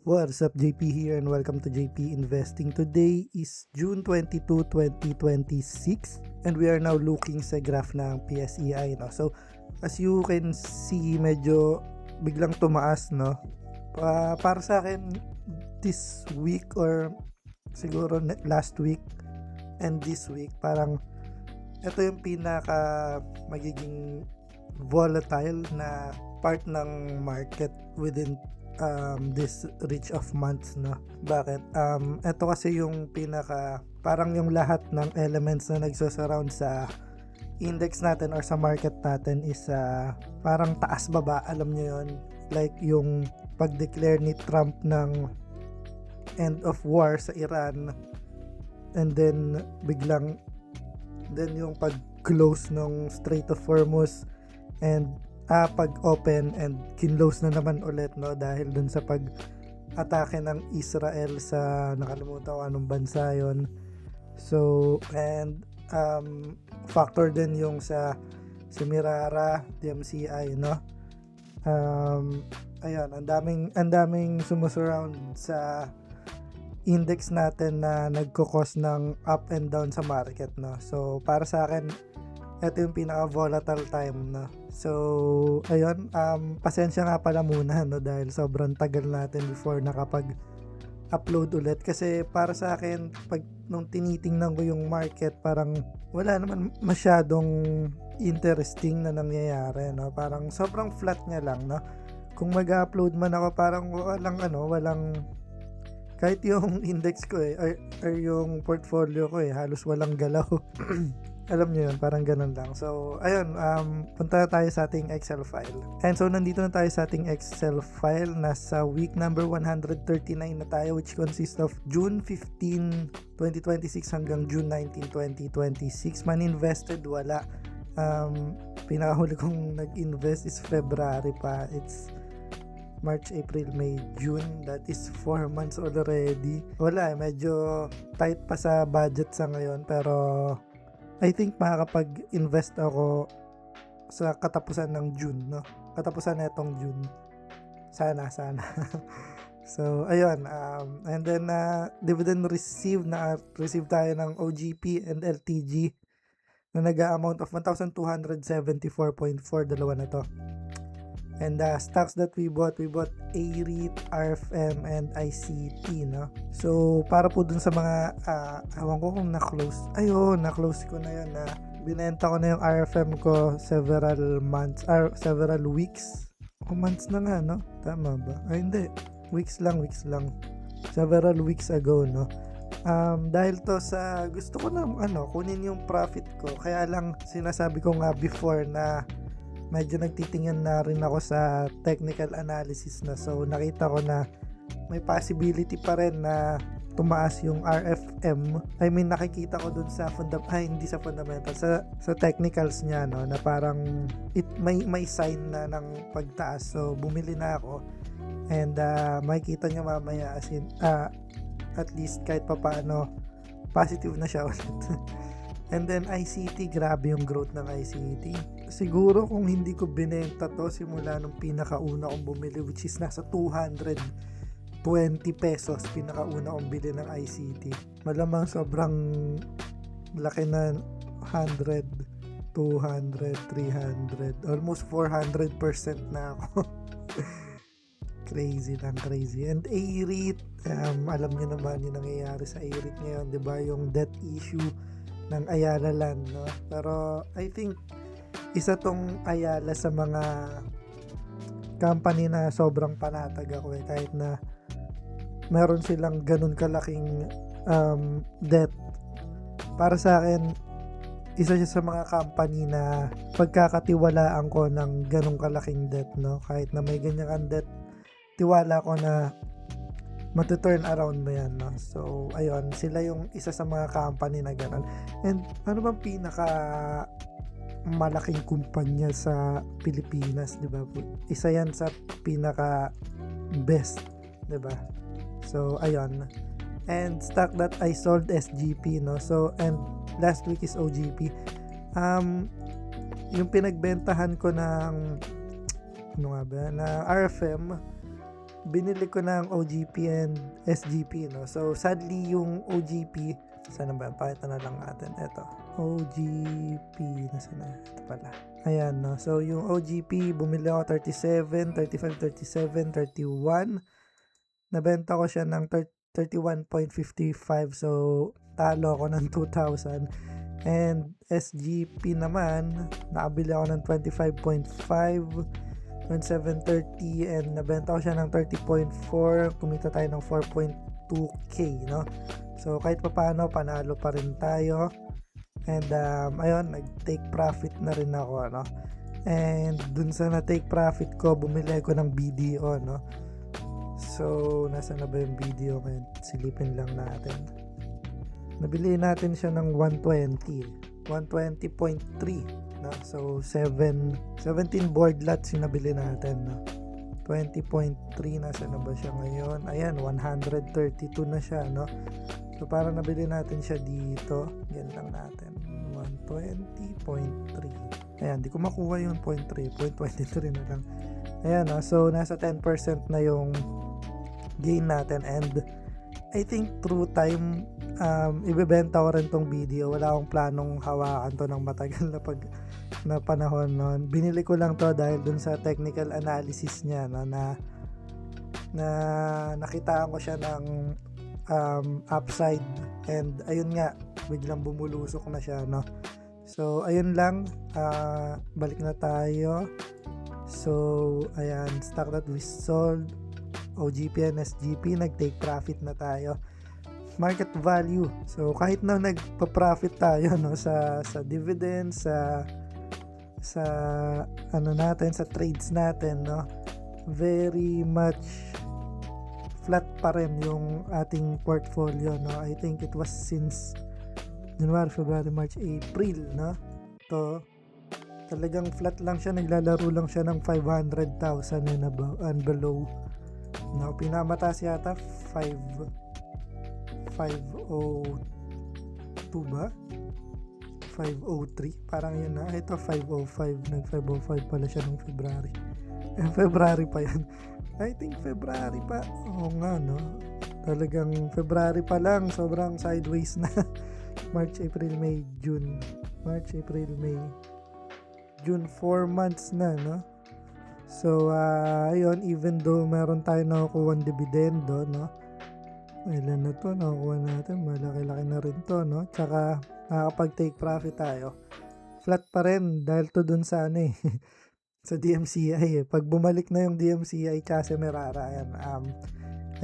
What's up, JP here, and welcome to JP Investing. Today is June 22, 2026, and we are now looking sa graph ng PSEI, no? So, as you can see, medyo biglang tumaas, no? Para sa akin, this week or siguro last week and this week, parang ito yung pinaka magiging volatile na part ng market within this reach of months, no? Bakit? Ito kasi yung parang yung lahat ng elements na nagsusurround sa index natin or sa market natin is parang taas baba, alam nyo yun? Like yung pag-declare ni Trump ng end of war sa Iran, and then biglang yung pag-close ng Strait of Hormuz, and pag-open and kinlose na naman ulit, no, dahil dun sa pag-atake ng Israel sa nakalimutan ko anong bansa yon. So, and factor din yung sa Mirara, DMCI, no. Ayun, ang daming sumusurround sa index natin na nagko-cause ng up and down sa market, no. So, para sa akin, ito yung pinaka-volatile time, no. So, ayun, pasensya nga pala muna, no, dahil sobrang tagal natin before nakapag-upload ulit. Kasi para sa akin, nung tinitingnan ko yung market, parang wala naman masyadong interesting na nangyayari, no. Parang sobrang flat niya lang, no. Kung mag-upload man ako, parang walang kahit yung index ko or yung portfolio ko halos walang galaw. Alam niyo yun, parang ganun lang. So, ayun, punta na tayo sa ating Excel file. And so, nandito na tayo sa ating Excel file. Nasa week number 139 na tayo, which consists of June 15, 2026 hanggang June 19, 2026. Man invested, wala. Pinakahuli kong nag-invest is February pa. It's March, April, May, June. That is 4 months already. Wala, medyo tight pa sa budget sa ngayon. Pero I think makakapag-invest ako sa katapusan ng June, no? Katapusan na itong June. Sana. So, ayun. And then, dividend receive tayo ng OGP and LTG na nag-amount of 1,274.4, dalawa na to. And stocks that we bought AREIT, RFM, and ICT, no? So, para po dun sa mga, ewan ko kung na-close. Ayun, na-close ko na yun, na binenta ko na yung RFM ko several weeks. O months na nga, no? Tama ba? Ay, hindi. Weeks lang. Several weeks ago, no? Dahil to sa, gusto ko na, kunin yung profit ko. Kaya lang, sinasabi ko nga before na medyo nagtitingin na rin ako sa technical analysis na. So, nakita ko na may possibility pa rin na tumaas yung RFM. I mean, nakikita ko dun sa hindi sa fundamental, sa technicals niya, no, na parang may sign na ng pagtaas. So, bumili na ako. And makikita nyo mamaya, as in, at least kahit pa paano, positive na siya ulit. And then ICT, grabe yung growth ng ICT. Siguro kung hindi ko binenta to simula nung pinakauna kong bumili, which is nasa 220 pesos, pinakauna kong bili ng ICT. Malamang sobrang laki na 100, 200, 300, almost 400% na ako. Crazy. And AREIT, alam niyo naman yung nangyayari sa AREIT ngayon, di ba? Yung debt issue ng Ayala Land, no? Pero I think isa tong Ayala sa mga company na sobrang panatag ako kahit na meron silang ganun kalaking debt. Para sa akin, isa siya sa mga company na pagkakatiwalaan ko ng ganun kalaking debt, no? Kahit na may ganyan kang debt, tiwala ko na matuturn around mo yan, no? So, ayun, sila yung isa sa mga company na gano'n. And ano bang pinaka malaking kumpanya sa Pilipinas, di ba? Isa yan sa pinaka best, di ba? So, ayun. And stock that I sold, SGP, no? So, and last week is OGP. Yung pinagbentahan ko ng na RFM, binili ko ng OGP and SGP, no? So, sadly, yung OGP, sana ba? Pakita na lang natin. Ito. OGP, nasa na? Ito pala. Ayan, no? So, yung OGP, bumili ako 37, 35, 37, 31. Nabenta ko siya ng 31.55. So, talo ako ng 2,000. And SGP naman, nakabili ako ng 25.5, 27.30, and nabenta ko siya ng 30.4. Kumita tayo ng 4.2k, no? So, kahit paano, panalo pa rin tayo. And, ayun, nag-take profit na rin ako, no? And, dun sa na-take profit ko, bumili ko ng BDO, no? So, nasa na ba yung video ngayon? Silipin lang natin. Nabili natin siya ng 120.3, no? So 17 board lots yung nabili natin, no? 20.3, nasa na ba siya ngayon? Ayan, 132 na siya, no? So para nabili natin siya dito, yan lang natin, 120.3. Ayan, di ko makuha yung 0.3, 0.23 na lang. Ayan, no? So nasa 10% na yung gain natin, and I think through time, ibebenta ko rin tong video. Wala akong planong hawakan to ng matagal na panahon nun. Binili ko lang to dahil dun sa technical analysis niya, no, na nakitaan ko siya ng upside, and ayun nga, biglang bumulusok na siya, no. So ayun lang, balik na tayo. So ayan, stock that we sold, OGP and SGP, nag-take profit na tayo. Market value, so kahit na nagpa-profit tayo, no, sa dividends, sa ano natin, sa trades natin, no, very much flat pa rin yung ating portfolio, no. I think it was since January, February, March, April, no, to talagang flat lang siya, naglalaro lang siya ng 500,000 and below, no. Pinamataas yata 502 ba? 503, parang yun na. Ito 505, nag 505 pala siya nung February. February pa yan. I think February pa. Oo nga, no? Talagang February pa lang, sobrang sideways na. March, April, May, June. March, April, May, June, 4 months na, no? So, ayun, even though meron tayo nakukuha ng dividendo, no? Ilan na to nakukuha natin, malaki-laki na rin to, no? Tsaka nakakapag-take profit tayo. Flat pa rin dahil to dun sa ano eh, sa DMCI eh. Pag bumalik na yung DMCI tsaka Merara, ayan,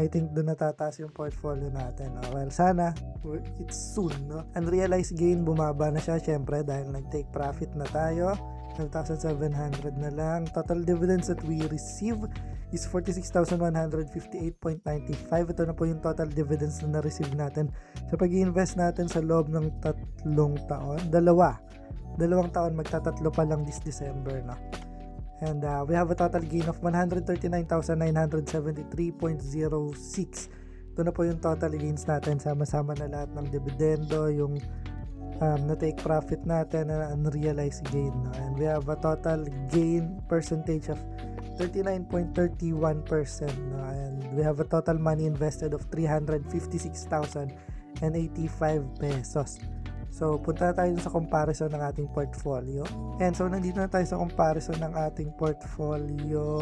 I think dun natataas yung portfolio natin, no? Well, sana it's soon, no? Unrealized gain, bumaba na siya syempre dahil nag-take profit na tayo. 12,700 na lang. Total dividends that we receive is 46,158.95. Ito na po yung total dividends na na-receive natin sa pag-i-invest natin sa loob ng 3 taon. Dalawang taon, magtatatlo pa lang this December, no? And we have a total gain of 139,973.06. Ito na po yung total gains natin, sama-sama na lahat ng dividendo, yung na-take profit natin, na unrealized gain, no? And we have a total gain percentage of 39.31%, no? And we have a total money invested of 356,085 pesos. So, punta na tayo sa comparison ng ating portfolio. And so, nandito na tayo sa comparison ng ating portfolio.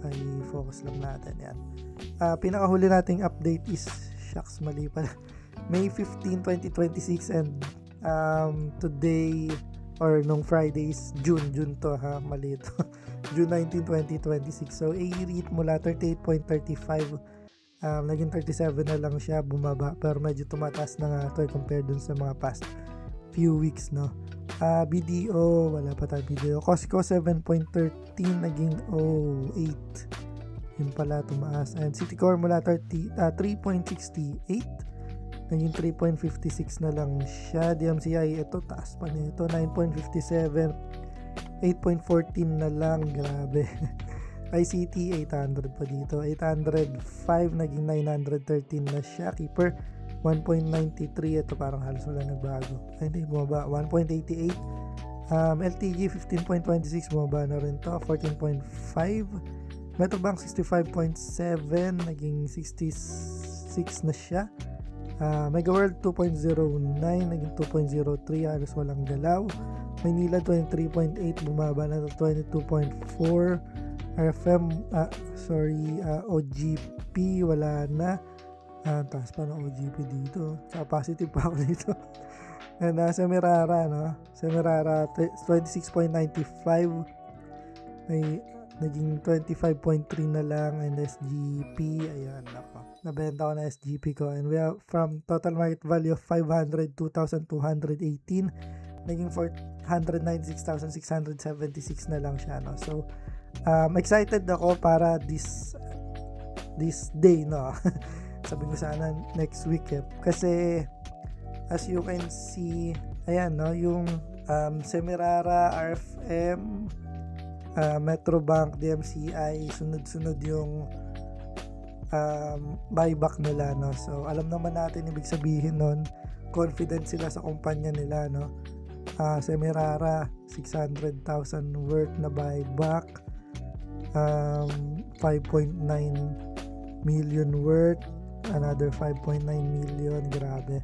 Ay, focus lang natin yan. Pinakahuli nating update is, shucks, mali pala, May 15, 2026, and today, or nung Fridays, June to ha, mali ito. June 19, 2026. So, A-rate mula 38.35, naging 37 na lang siya, bumaba, pero medyo tumataas na nga ito compared dun sa mga past few weeks, no. BDO, wala pa tayo BDO. Costco 7.13, naging 08. Yun pala, tumaas. And Citicorp mula 3.68, naging 3.56 na lang siya. DMCI, ito taas pa nito, 9.57, 8.14 na lang, grabe. ICT 800 pa dito, 805, naging 913 na siya. Keeper 1.93, ito parang halos wala nagbago. Ay, hindi, bumaba 1.88. LTG 15.26, bumaba na rin to, 14.5. Metrobank 65.7, naging 66 na siya. Megaworld 2.09, naging 2.03, halos walang galaw. Maynila 23.8, bumaba na to 22.4. RFM, OGP, wala na. Taas pa ng OGP dito. Saka positive pa ako dito. And Semirara, no? Semirara 26.95. Naging 25.3 na lang. And SGP, ayan, ako. Nabenta ko na SGP ko. And we have from total market value of 502,218, naging 496,676 na lang siya, no? So, excited ako para this day, no? Sabi ko sana next week kasi as you can see, ayan, no, yung Semirara, RFM, Metrobank, DMCI, sunod-sunod yung buyback nila, no? So alam naman natin, ibig sabihin nun, confident sila sa kumpanya nila, no? Semirara 600,000 worth na buyback, 5.9 million worth, another 5.9 million, grabe.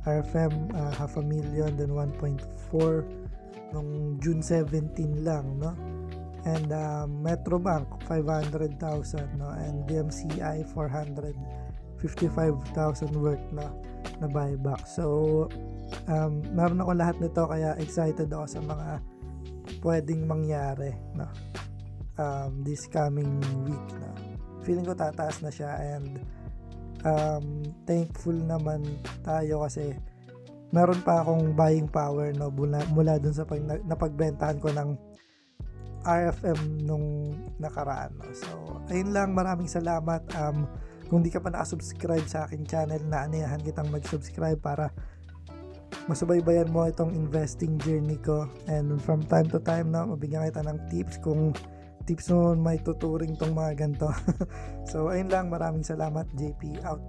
RFM 500,000, then 1.4 nung June 17 lang, no? And Metrobank 500,000, no? And DMCI 455,000 worth na buyback. So meron ako lahat nito, kaya excited ako sa mga pwedeng mangyari, no? This coming week, no? Feeling ko tataas na siya, and thankful naman tayo kasi meron pa akong buying power, no, mula dun sa napagbentahan ko ng RFM nung nakaraan, no? So ayun lang, maraming salamat. Kung di ka pa nakasubscribe sa aking channel, naanayahan kitang mag-subscribe para masubaybayan mo itong investing journey ko, and from time to time, no, mabigyan kita ng tips kung tips mo may tuturing tong mga ganito. So ayun lang, maraming salamat. JP out.